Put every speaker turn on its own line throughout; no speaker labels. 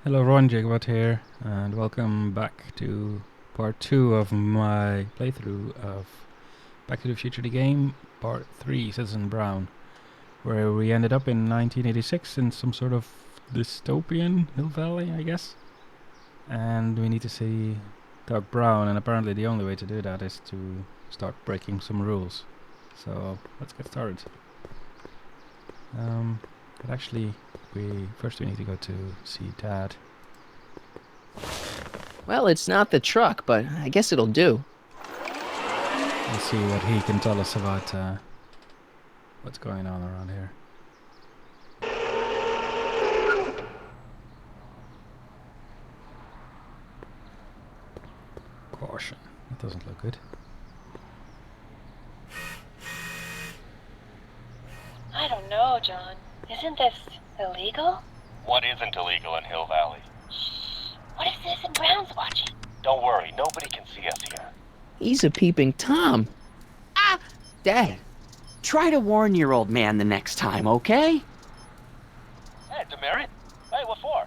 Hello everyone, Jacob here, and welcome back to part 2 of my playthrough of Back to the Future the game, part 3, Citizen Brown, where we ended up in 1986 in some sort of dystopian hill valley, I guess. And we need to see Doc Brown, and apparently the only way to do that is to start breaking some rules. So let's get started. But actually, first we need to go to see Dad.
Well, it's not the truck, but I guess it'll do.
We'll see what he can tell us about what's going on around here. Caution. That doesn't look good.
I don't know, John. Isn't this illegal?
What isn't illegal in Hill Valley?
Shh. What if Citizen Brown's watching?
Don't worry, nobody can see us here.
He's a peeping Tom.
Ah! Dad, try to warn your old man the next time, okay?
Hey, Demerit. Hey, what for?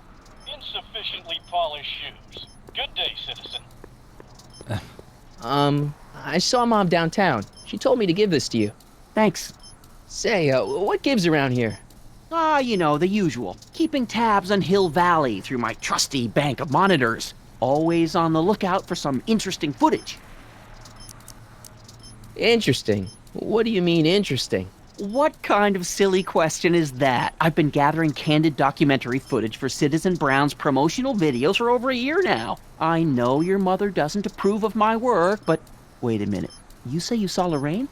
Insufficiently polished shoes. Good day, citizen.
I saw Mom downtown. She told me to give this to you.
Thanks.
Say, what gives around here?
Ah, you know, the usual. Keeping tabs on Hill Valley through my trusty bank of monitors. Always on the lookout for some interesting footage.
Interesting. What do you mean, interesting?
What kind of silly question is that? I've been gathering candid documentary footage for Citizen Brown's promotional videos for over a year now. I know your mother doesn't approve of my work, but wait a minute. You say you saw Lorraine?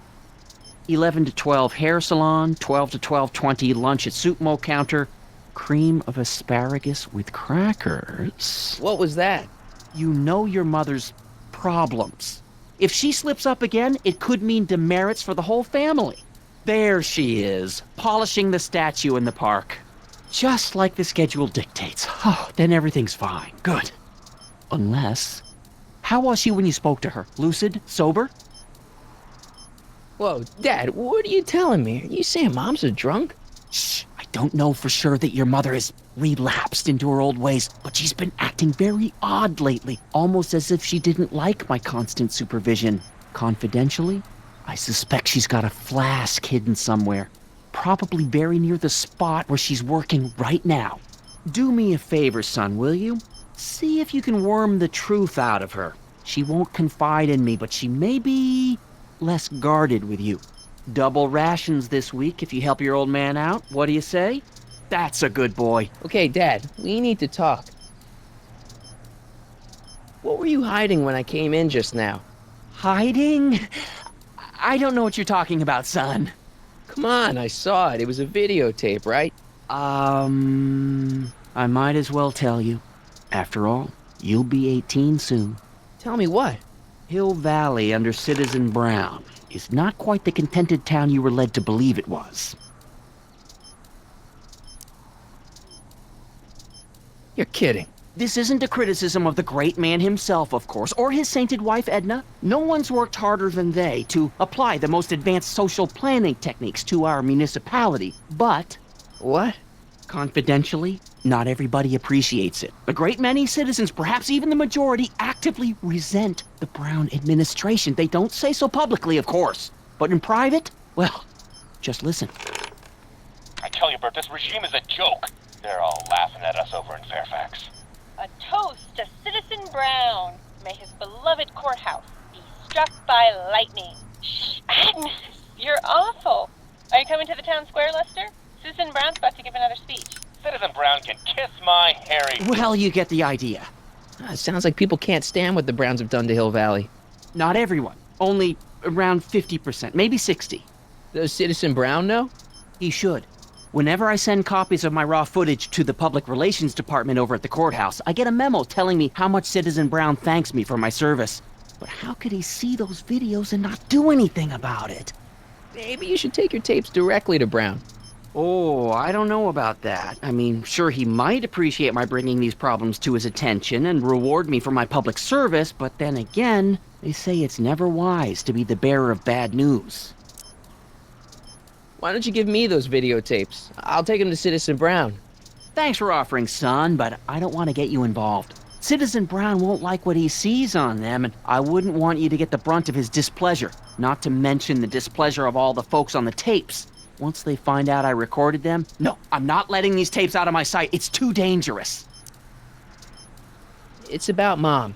11 to 12 hair salon, 12 to 12:20 lunch at soup mo counter, cream of asparagus with crackers.
What was that?
You know your mother's problems. If she slips up again, it could mean demerits for the whole family. There she is, polishing the statue in the park. Just like the schedule dictates. Oh, then everything's fine. Good. Unless... How was she when you spoke to her? Lucid? Sober?
Whoa, Dad, what are you telling me? Are you saying Mom's a drunk?
Shh. I don't know for sure that your mother has relapsed into her old ways, but she's been acting very odd lately, almost as if she didn't like my constant supervision. Confidentially, I suspect she's got a flask hidden somewhere, probably very near the spot where she's working right now. Do me a favor, son, will you? See if you can worm the truth out of her. She won't confide in me, but she may be less guarded with you. Double rations this week if you help your old man out. What do you say? That's a good boy.
Okay, Dad, we need to talk. What were you hiding when I came in just now?
Hiding? I don't know what you're talking about, son.
Come on, I saw it. It was a videotape, right?
I might as well tell you. After all, you'll be 18 soon.
Tell me what?
Hill Valley under Citizen Brown is not quite the contented town you were led to believe it was.
You're kidding.
This isn't a criticism of the great man himself, of course, or his sainted wife, Edna. No one's worked harder than they to apply the most advanced social planning techniques to our municipality. But,
What?
confidentially, not everybody appreciates it. A great many citizens, perhaps even the majority, actively resent the Brown administration. They don't say so publicly, of course. But in private, well, just listen.
I tell you, Bert, this regime is a joke. They're all laughing at us over in Fairfax.
A toast to Citizen Brown. May his beloved courthouse be struck by lightning. Shh, Agnes, you're awful. Are you coming to the town square, Lester? Citizen Brown's about to give another speech.
Citizen Brown can kiss my hairy...
Well, you get the idea.
It sounds like people can't stand what the Browns have done to Hill Valley.
Not everyone. Only around 50%, maybe 60.
Does Citizen Brown know?
He should. Whenever I send copies of my raw footage to the public relations department over at the courthouse, I get a memo telling me how much Citizen Brown thanks me for my service. But how could he see those videos and not do anything about it?
Maybe you should take your tapes directly to Brown.
Oh, I don't know about that. I mean, sure, he might appreciate my bringing these problems to his attention and reward me for my public service, but then again, they say it's never wise to be the bearer of bad news.
Why don't you give me those videotapes? I'll take them to Citizen Brown.
Thanks for offering, son, but I don't want to get you involved. Citizen Brown won't like what he sees on them, and I wouldn't want you to get the brunt of his displeasure, not to mention the displeasure of all the folks on the tapes. Once they find out I recorded them, no, I'm not letting these tapes out of my sight. It's too dangerous.
It's about Mom.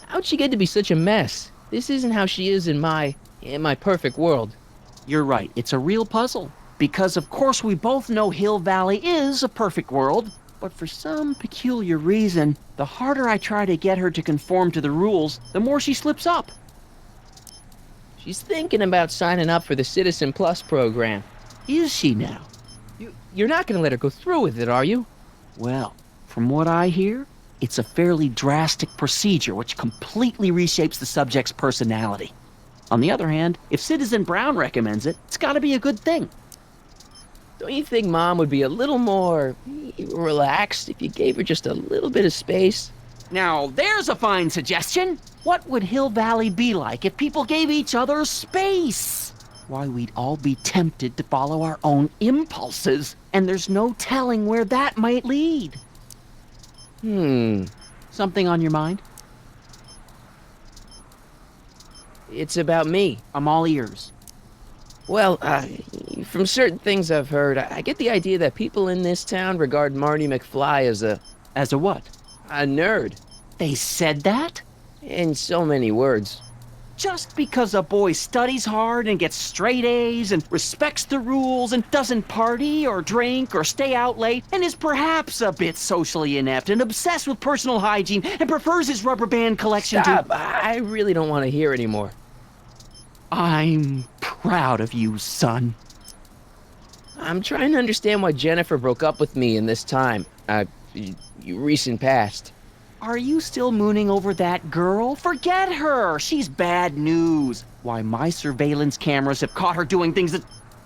How'd she get to be such a mess? This isn't how she is in my perfect world.
You're right, it's a real puzzle. Because of course we both know Hill Valley is a perfect world, but for some peculiar reason, the harder I try to get her to conform to the rules, the more she slips up.
She's thinking about signing up for the Citizen Plus program.
Is she now?
You're not gonna let her go through with it, are you?
Well, from what I hear, it's a fairly drastic procedure which completely reshapes the subject's personality. On the other hand, if Citizen Brown recommends it, it's gotta be a good thing.
Don't you think Mom would be a little more relaxed if you gave her just a little bit of space?
Now, there's a fine suggestion. What would Hill Valley be like if people gave each other space? Why, we'd all be tempted to follow our own impulses, and there's no telling where that might lead. Something on your mind?
It's about me.
I'm all ears.
Well, from certain things I've heard, I get the idea that people in this town regard Marty McFly as a
what?
a nerd.
They said that?
In so many words.
Just because a boy studies hard and gets straight A's and respects the rules and doesn't party or drink or stay out late and is perhaps a bit socially inept and obsessed with personal hygiene and prefers his rubber band collection
Stop!
to...
I really don't want to hear anymore.
I'm proud of you, son.
I'm trying to understand why Jennifer broke up with me in this time. Recent past.
Are you still mooning over that girl? Forget her! She's bad news. Why, my surveillance cameras have caught her doing things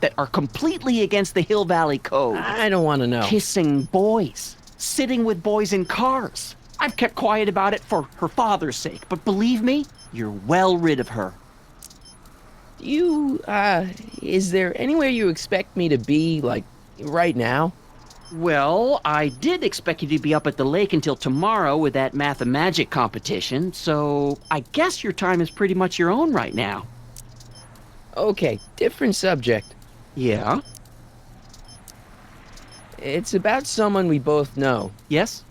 that are completely against the Hill Valley Code.
I don't want to know.
Kissing boys. Sitting with boys in cars. I've kept quiet about it for her father's sake, but believe me, you're well rid of her.
Is there anywhere you expect me to be, like, right now?
Well, I did expect you to be up at the lake until tomorrow with that math-magic competition, so I guess your time is pretty much your own right now.
Okay, different subject.
Yeah?
It's about someone we both know.
Yes?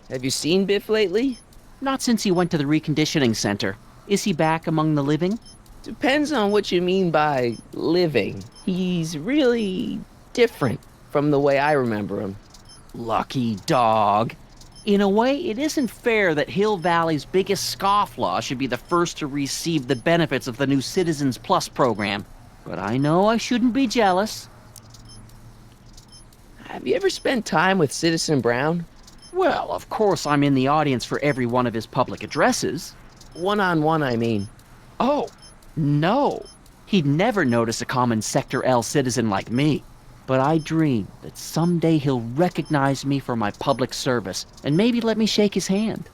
Have you seen Biff lately?
Not since he went to the reconditioning center. Is he back among the living?
Depends on what you mean by living. He's really different from the way I remember him.
Lucky dog. In a way, it isn't fair that Hill Valley's biggest scofflaw should be the first to receive the benefits of the new Citizens Plus program. But I know I shouldn't be jealous.
Have you ever spent time with Citizen Brown?
Well, of course I'm in the audience for every one of his public addresses.
One-on-one, I mean.
Oh, no. He'd never notice a common Sector L citizen like me. But I dream that someday he'll recognize me for my public service and maybe let me shake his hand.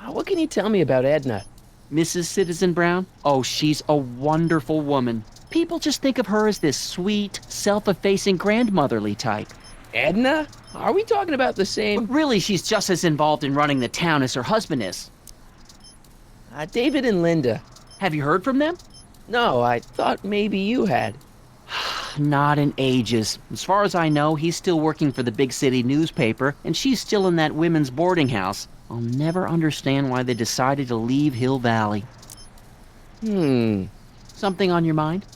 What can you tell me about Edna?
Mrs. Citizen Brown? Oh, she's a wonderful woman. People just think of her as this sweet, self-effacing grandmotherly type.
Edna? Are we talking about the
But
same?
really, she's just as involved in running the town as her husband is.
David and Linda.
Have you heard from them?
No, I thought maybe you had.
Not in ages. As far as I know, he's still working for the big city newspaper, and she's still in that women's boarding house. I'll never understand why they decided to leave Hill Valley. Something on your mind?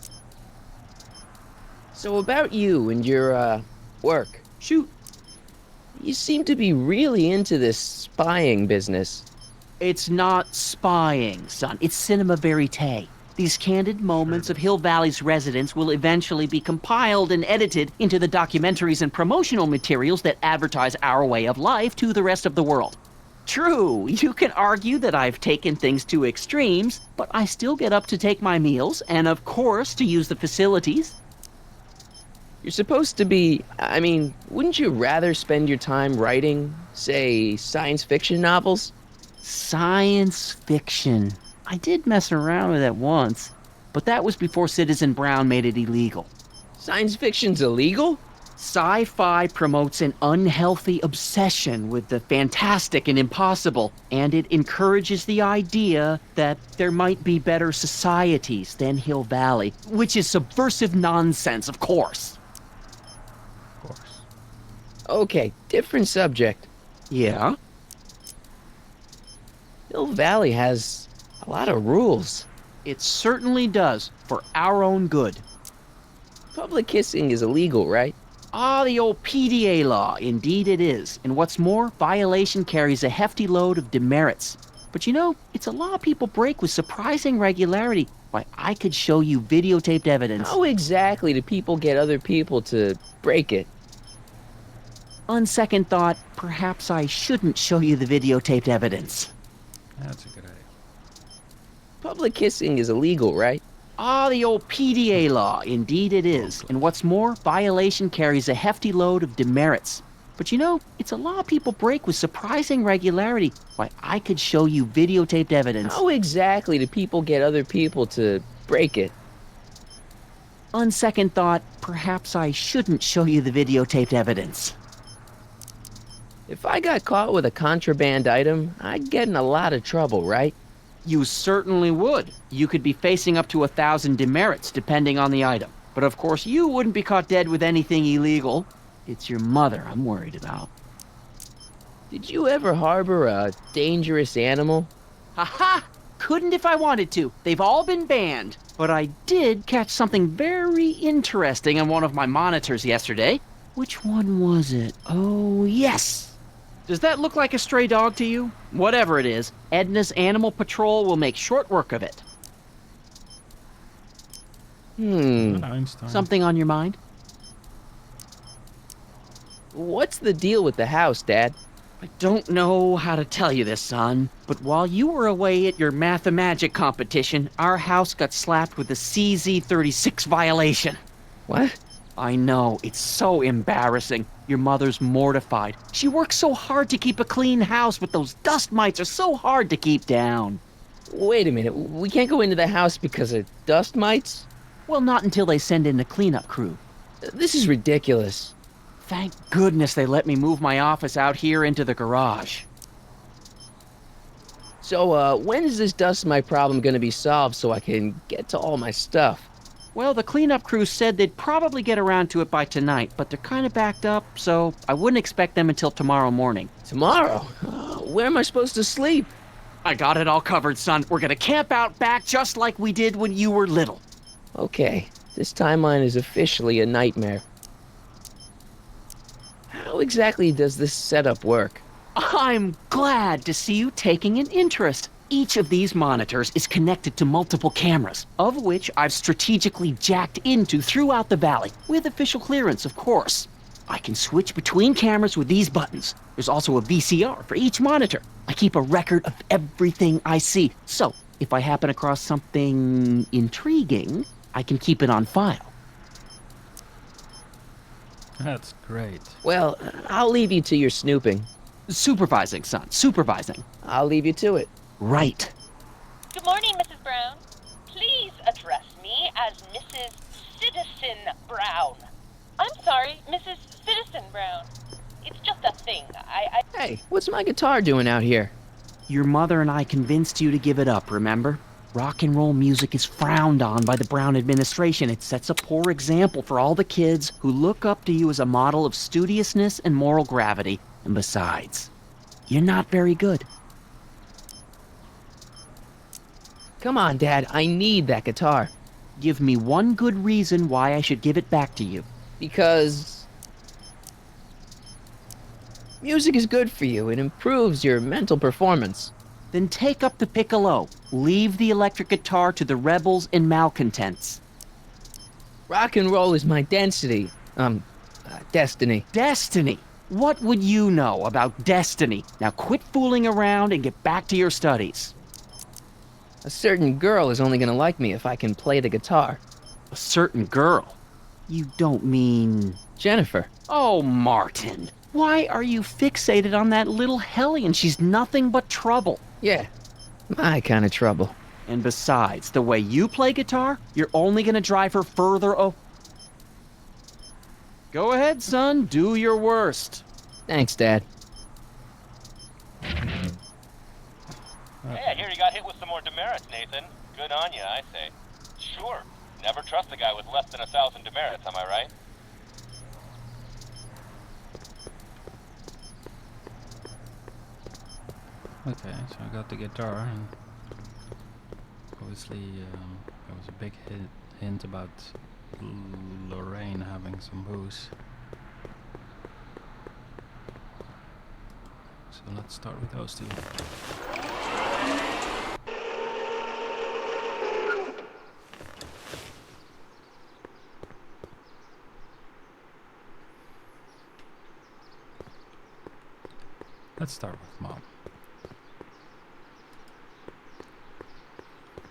So about you and your, work.
Shoot.
You seem to be really into this spying business.
It's not spying, son. It's cinema verite. These candid moments of Hill Valley's residents will eventually be compiled and edited into the documentaries and promotional materials that advertise our way of life to the rest of the world. True, you can argue that I've taken things to extremes, but I still get up to take my meals and, of course, to use the facilities.
You're supposed to be... I mean, wouldn't you rather spend your time writing, say, science fiction novels?
Science fiction. I did mess around with it once, but that was before Citizen Brown made it illegal.
Science fiction's illegal?
Sci-fi promotes an unhealthy obsession with the fantastic and impossible, and it encourages the idea that there might be better societies than Hill Valley, which is subversive nonsense, of course.
Of course.
Okay, different subject.
Yeah?
Hill Valley has a lot of rules.
It certainly does, for our own good.
Public kissing is illegal, right?
Ah, the old PDA law. Indeed it is. And what's more, violation carries a hefty load of demerits. But you know, it's a law people break with surprising regularity. Why, I could show you videotaped evidence.
How exactly do people get other people to break it?
On second thought, perhaps I shouldn't show you the videotaped evidence.
That's a good idea.
Public kissing is illegal, right?
Ah, the old PDA law. Indeed it is. And what's more, violation carries a hefty load of demerits. But you know, it's a law people break with surprising regularity. Why, I could show you videotaped evidence.
How exactly do people get other people to break it?
On second thought, perhaps I shouldn't show you the videotaped evidence.
If I got caught with a contraband item, I'd get in a lot of trouble, right?
You certainly would. You could be facing up to 1,000 demerits, depending on the item. But of course, you wouldn't be caught dead with anything illegal. It's your mother I'm worried about.
Did you ever harbor a dangerous animal?
Ha-ha! Couldn't if I wanted to. They've all been banned. But I did catch something very interesting on one of my monitors yesterday. Which one was it? Oh, yes! Does that look like a stray dog to you? Whatever it is, Edna's Animal Patrol will make short work of it.
Einstein.
Something on your mind?
What's the deal with the house, Dad?
I don't know how to tell you this, son, but while you were away at your Mathemagic competition, our house got slapped with a CZ36 violation.
What?
I know, it's so embarrassing. Your mother's mortified. She works so hard to keep a clean house, but those dust mites are so hard to keep down.
Wait a minute, we can't go into the house because of dust mites?
Well, not until they send in the cleanup crew.
This is ridiculous.
Thank goodness they let me move my office out here into the garage.
So, when is this dust mite problem gonna be solved so I can get to all my stuff?
Well, the cleanup crew said they'd probably get around to it by tonight, but they're kind of backed up, so I wouldn't expect them until tomorrow morning.
Tomorrow? Where am I supposed to sleep?
I got it all covered, son. We're gonna camp out back just like we did when you were little.
Okay, this timeline is officially a nightmare. How exactly does this setup work?
I'm glad to see you taking an interest. Each of these monitors is connected to multiple cameras, of which I've strategically jacked into throughout the valley, with official clearance, of course. I can switch between cameras with these buttons. There's also a VCR for each monitor. I keep a record of everything I see, so if I happen across something intriguing, I can keep it on file.
That's great.
Well, I'll leave you to your snooping.
Supervising, son, supervising.
I'll leave you to it.
Right.
Good morning, Mrs. Brown. Please address me as Mrs. Citizen Brown. I'm sorry, Mrs. Citizen Brown. It's just a thing.
Hey, what's my guitar doing out here?
Your mother and I convinced you to give it up, remember? Rock and roll music is frowned on by the Brown administration. It sets a poor example for all the kids who look up to you as a model of studiousness and moral gravity. And besides, you're not very good.
Come on, Dad, I need that guitar.
Give me one good reason why I should give it back to you.
Because music is good for you. It improves your mental performance.
Then take up the piccolo. Leave the electric guitar to the rebels and malcontents.
Rock and roll is my density. Destiny.
Destiny. What would you know about destiny? Now quit fooling around and get back to your studies.
A certain girl is only gonna like me if I can play the guitar.
A certain girl? You don't mean...
Jennifer.
Oh, Martin. Why are you fixated on that little hellion? She's nothing but trouble.
Yeah, my kind of trouble.
And besides, the way you play guitar, you're only gonna drive her further Go ahead, son. Do your worst.
Thanks, Dad.
Hey, I hear you got hit with some more demerits, Nathan. Good on you, I say. Sure. Never trust a guy with less than 1,000 demerits, am I right?
Okay, so I got the guitar, and obviously there was a big hint about Lorraine having some booze. So let's start with those two. Let's start with Mom.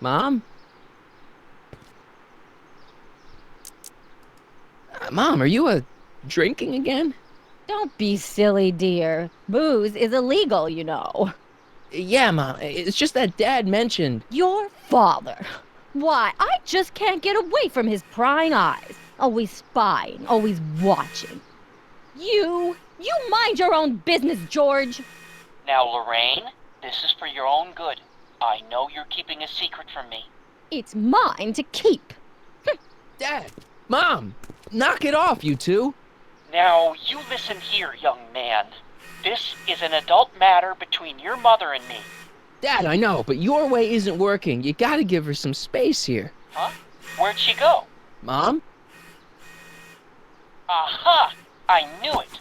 Mom? Mom, are you drinking again?
Don't be silly, dear. Booze is illegal, you know.
Yeah, Mom. It's just that Dad mentioned.
Your father. Why, I just can't get away from his prying eyes. Always spying, always watching. You mind your own business, George.
Now, Lorraine, this is for your own good. I know you're keeping a secret from me.
It's mine to keep.
Dad! Mom! Knock it off, you two!
Now, you listen here, young man. This is an adult matter between your mother and me.
Dad, I know, but your way isn't working. You gotta give her some space here.
Huh? Where'd she go?
Mom?
Aha! I knew it.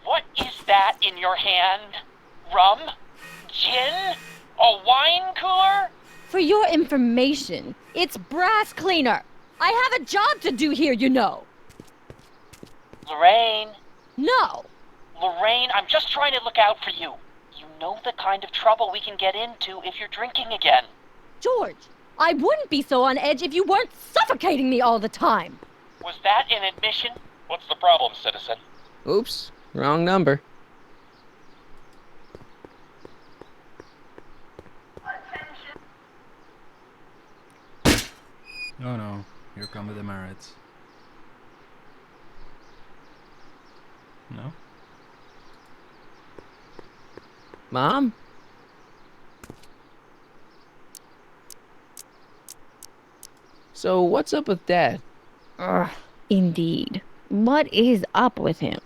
What is that in your hand? Rum? Gin? A wine cooler?
For your information, it's brass cleaner. I have a job to do here, you know.
Lorraine.
No.
Lorraine, I'm just trying to look out for you. You know the kind of trouble we can get into if you're drinking again.
George, I wouldn't be so on edge if you weren't suffocating me all the time.
Was that an admission?
What's the problem, citizen?
Oops, wrong number.
Oh no, here come the demerits. No?
Mom? So, what's up with Dad?
Ugh, indeed. What is up with him?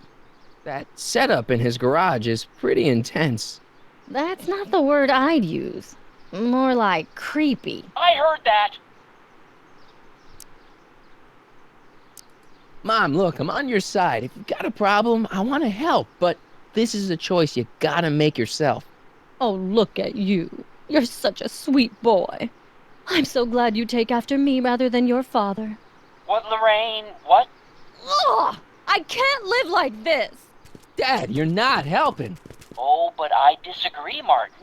That setup in his garage is pretty intense.
That's not the word I'd use. More like creepy.
I heard that.
Mom, look, I'm on your side. If you've got a problem, I want to help, but this is a choice you gotta make yourself.
Oh, look at you. You're such a sweet boy. I'm so glad you take after me rather than your father.
What, Lorraine? What?
Ugh! I can't live like this!
Dad, you're not helping.
Oh, but I disagree, Martin.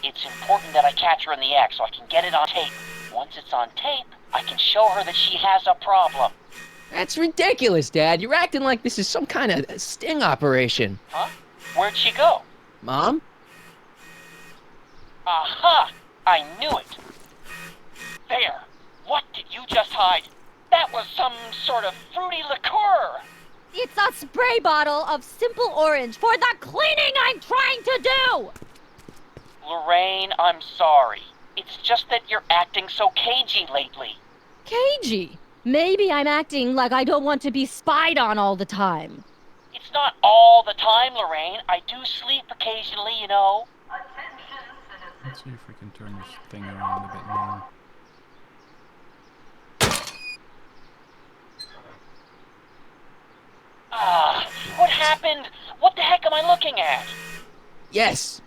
It's important that I catch her in the act so I can get it on tape. Once it's on tape, I can show her that she has a problem.
That's ridiculous, Dad. You're acting like this is some kind of sting operation.
Huh? Where'd she go?
Mom?
Aha! I knew it. There. What did you just hide? That was some sort of fruity liqueur.
It's a spray bottle of simple orange for the cleaning I'm trying to do!
Lorraine, I'm sorry. It's just that you're acting so cagey lately.
Cagey? Maybe I'm acting like I don't want to be spied on all the time.
It's not all the time, Lorraine. I do sleep occasionally, you know.
Let's see if we can turn this thing around a bit more.
Ah, what happened? What the heck am I looking at?
Yes.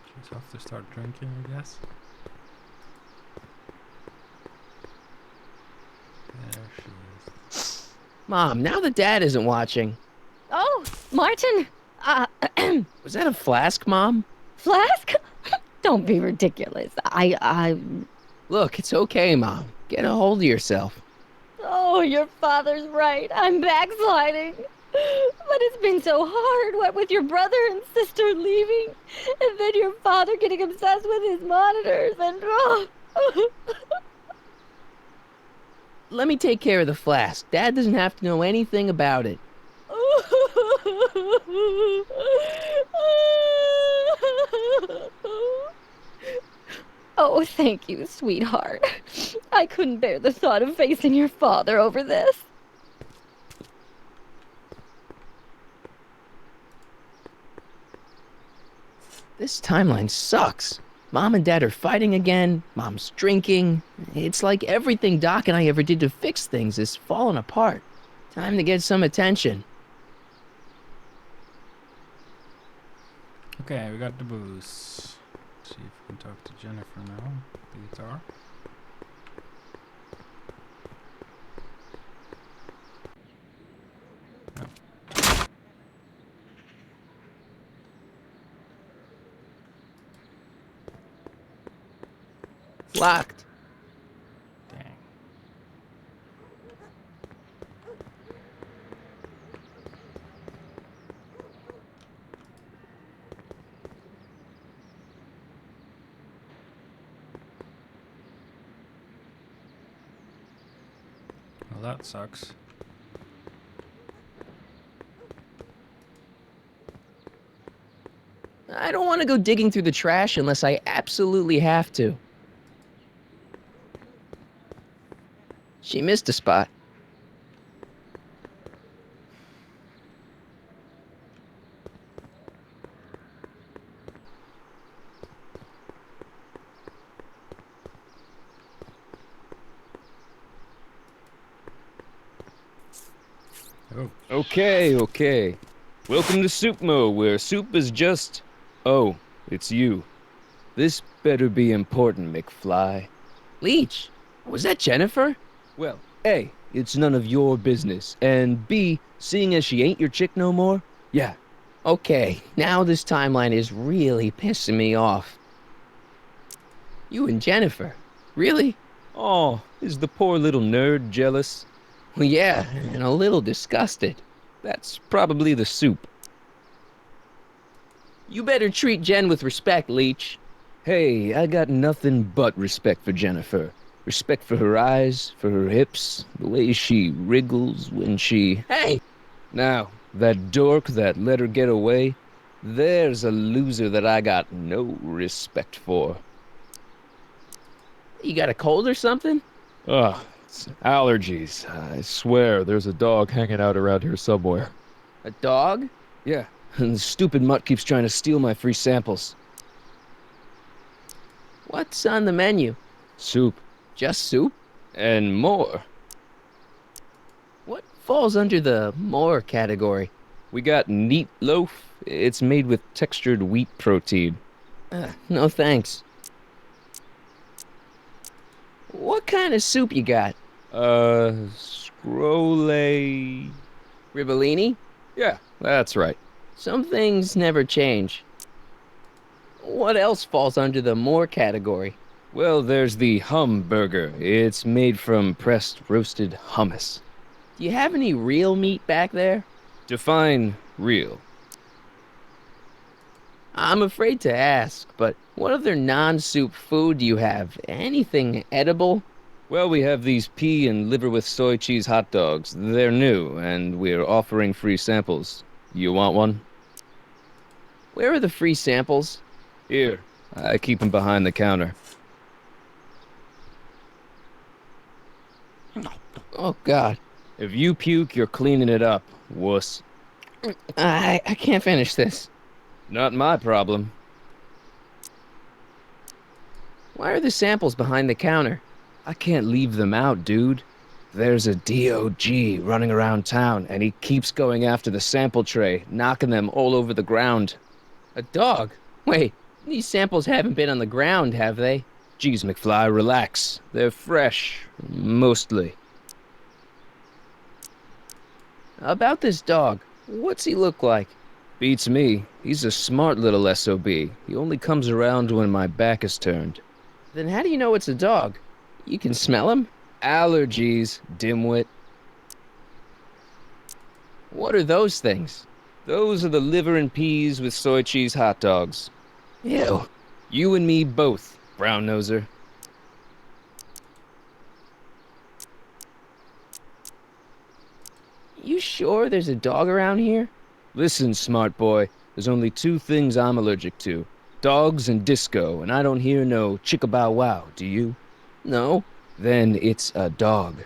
She's off to start drinking, I guess. There she is.
Mom, now that Dad isn't watching.
Oh, Martin,
Was that a flask, Mom?
flask? Don't be ridiculous.
Look, it's okay, Mom. Get a hold of yourself.
Oh, your father's right. I'm backsliding. But it's been so hard, what with your brother and sister leaving, and then your father getting obsessed with his monitors, and
Let me take care of the flask. Dad doesn't have to know anything about it.
Oh, thank you, sweetheart. I couldn't bear the thought of facing your father over this.
This timeline sucks. Mom and Dad are fighting again. Mom's drinking. It's like everything Doc and I ever did to fix things is falling apart. Time to get some attention.
Okay, we got the booze. See if we can talk to Jennifer now. The guitar.
Locked.
Dang. Well, that sucks.
I don't want to go digging through the trash unless I absolutely have to. She missed a spot.
Oh.
Okay. Welcome to Soupmo, where soup is just... Oh, it's you. This better be important, McFly.
Leech, was that Jennifer?
Well, A, it's none of your business, and B, seeing as she ain't your chick no more, yeah.
Okay, now this timeline is really pissing me off. You and Jennifer? Really?
Oh, is the poor little nerd jealous?
Well, yeah, and a little disgusted.
That's probably the soup.
You better treat Jen with respect, Leech.
Hey, I got nothing but respect for Jennifer. Respect for her eyes, for her hips, the way she wriggles when she...
Hey!
Now, that dork that let her get away, there's a loser that I got no respect for.
You got a cold or something?
Ugh, it's allergies. I swear there's a dog hanging out around here somewhere.
A dog?
Yeah, and the stupid mutt keeps trying to steal my free samples.
What's on the menu?
Soup.
Just soup?
And more.
What falls under the more category?
We got neat loaf. It's made with textured wheat protein.
No thanks. What kind of soup you got?
Scrole...
Ribellini?
Yeah, that's right.
Some things never change. What else falls under the more category?
Well, there's the hum burger. It's made from pressed roasted hummus.
Do you have any real meat back there?
Define real.
I'm afraid to ask, but what other non-soup food do you have? Anything edible?
Well, we have these pea and liver with soy cheese hot dogs. They're new, and we're offering free samples. You want one?
Where are the free samples?
Here. I keep them behind the counter.
Oh, God.
If you puke, you're cleaning it up, wuss.
I can't finish this.
Not my problem.
Why are the samples behind the counter?
I can't leave them out, dude. There's a DOG running around town, and he keeps going after the sample tray, knocking them all over the ground.
A dog? Wait, these samples haven't been on the ground, have they?
Geez, McFly, relax. They're fresh. Mostly.
About this dog, what's he look like?
Beats me. He's a smart little SOB. He only comes around when my back is turned.
Then how do you know it's a dog? You can smell him?
Allergies, dimwit. What are those things? Those are the liver and peas with soy cheese hot dogs.
Ew.
You and me both, brown noser.
You sure there's a dog around here?
Listen, smart boy, there's only two things I'm allergic to. Dogs and disco, and I don't hear no chicka bow wow, do you?
No.
Then it's a dog.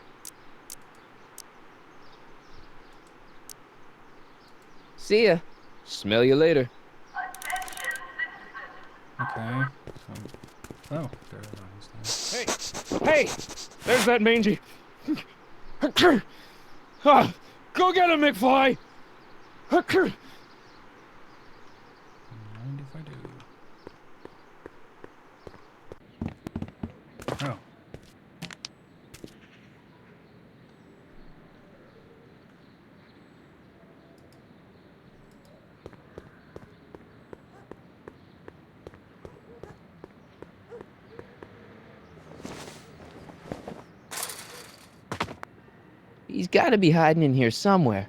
See ya.
Smell you later.
Okay. So, oh, there it is.
Hey! Hey! There's that mangy. Ah, go get him, McFly!
Mind if I do? Oh.
He's gotta be hiding in here somewhere.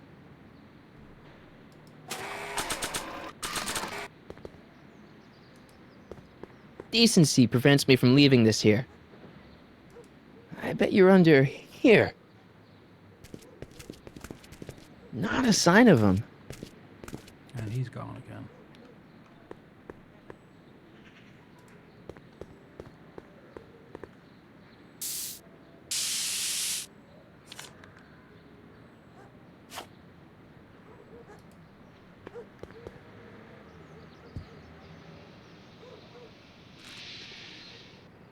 Decency prevents me from leaving this here. I bet you're under here. Not a sign of him.
And he's gone again.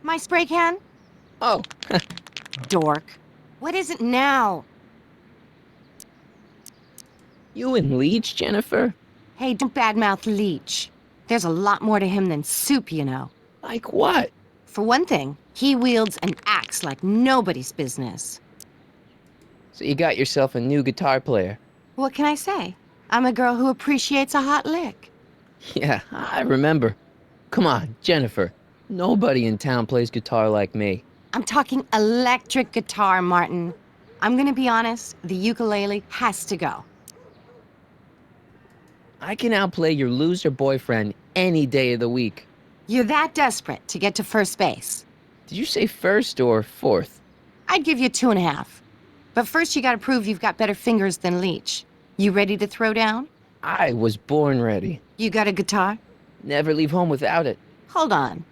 My spray can?
Oh,
Dork. What is it now?
you and Leech, Jennifer?
Hey, don't badmouth Leech. There's a lot more to him than soup, you know.
Like what?
For one thing, he wields an axe like nobody's business.
So you got yourself a new guitar player.
What can I say? I'm a girl who appreciates a hot lick.
Yeah, I remember. Come on, Jennifer. Nobody in town plays guitar like me.
I'm talking electric guitar, Martin. I'm gonna be honest, the ukulele has to go.
I can outplay your loser boyfriend any day of the week.
You're that desperate to get to first base.
Did you say first or fourth?
I'd give you 2.5. But first you gotta prove you've got better fingers than Leech. You ready to throw down?
I was born ready.
You got a guitar?
Never leave home without it.
Hold on.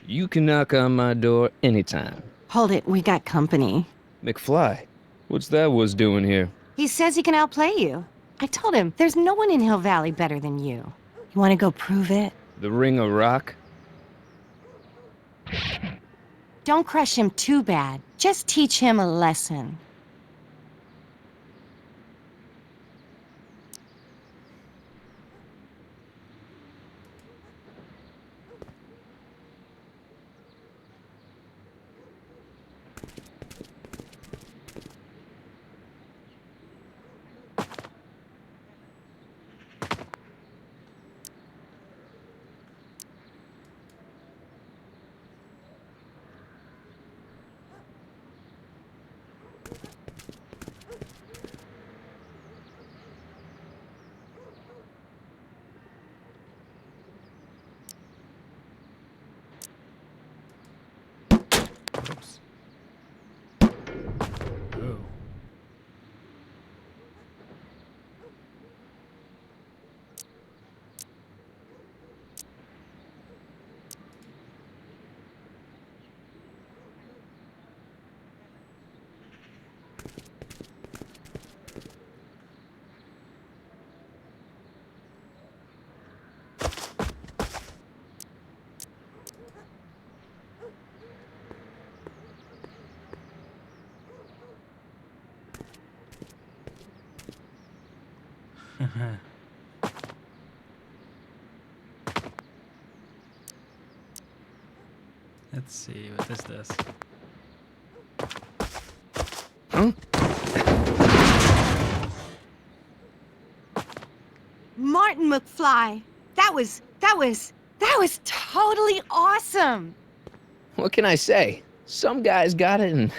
You can knock on my door anytime.
Hold it, we got company.
McFly, what's that was doing here?
He says he can outplay you. I told him, there's no one in Hill Valley better than you. You wanna go prove it?
The Ring of Rock?
Don't crush him too bad. Just teach him a lesson.
Oops. Oh. Let's see, what is this?
Martin McFly, that was totally awesome.
What can I say? Some guys got it and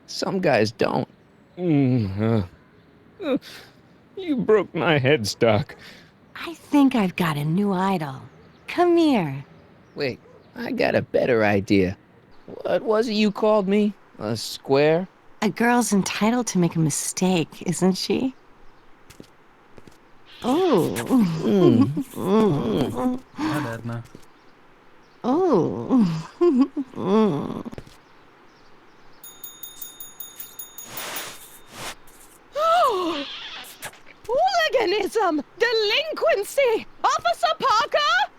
some guys don't.
You broke my headstock.
I think I've got a new idol. Come here.
Wait, I got a better idea. What was it you called me? A square?
A girl's entitled to make a mistake, isn't she? Oh.
God, Edna.
Oh.
Hooliganism! Delinquency! Officer Parker!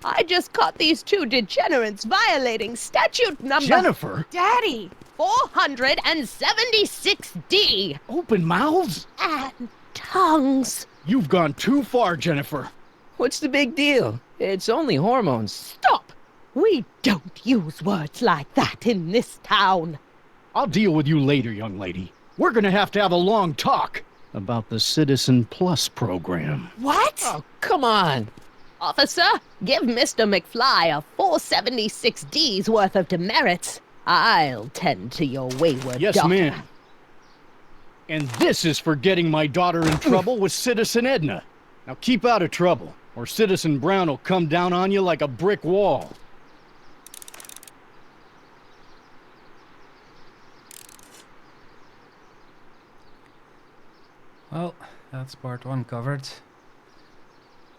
I just caught these two degenerates violating statute number
Jennifer!
Daddy!
476D.
Open mouths?
And tongues.
You've gone too far, Jennifer.
What's the big deal? It's only hormones.
Stop! We don't use words like that in this town.
I'll deal with you later, young lady. We're gonna have to have a long talk about the Citizen Plus program.
What?
Oh, come on.
Officer, give Mr. McFly a 476D's worth of demerits. I'll tend to your wayward
Yes,
daughter.
ma'am. And this is for getting my daughter in trouble with Citizen Edna. Now keep out of trouble, or Citizen Brown will come down on you like a brick wall.
Well, that's part 1 covered.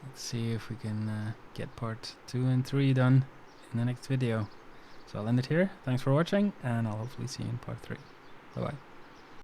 Let's see if we can get part 2 and 3 done in the next video. So I'll end it here. Thanks for watching, and I'll hopefully see you in part 3. Bye bye.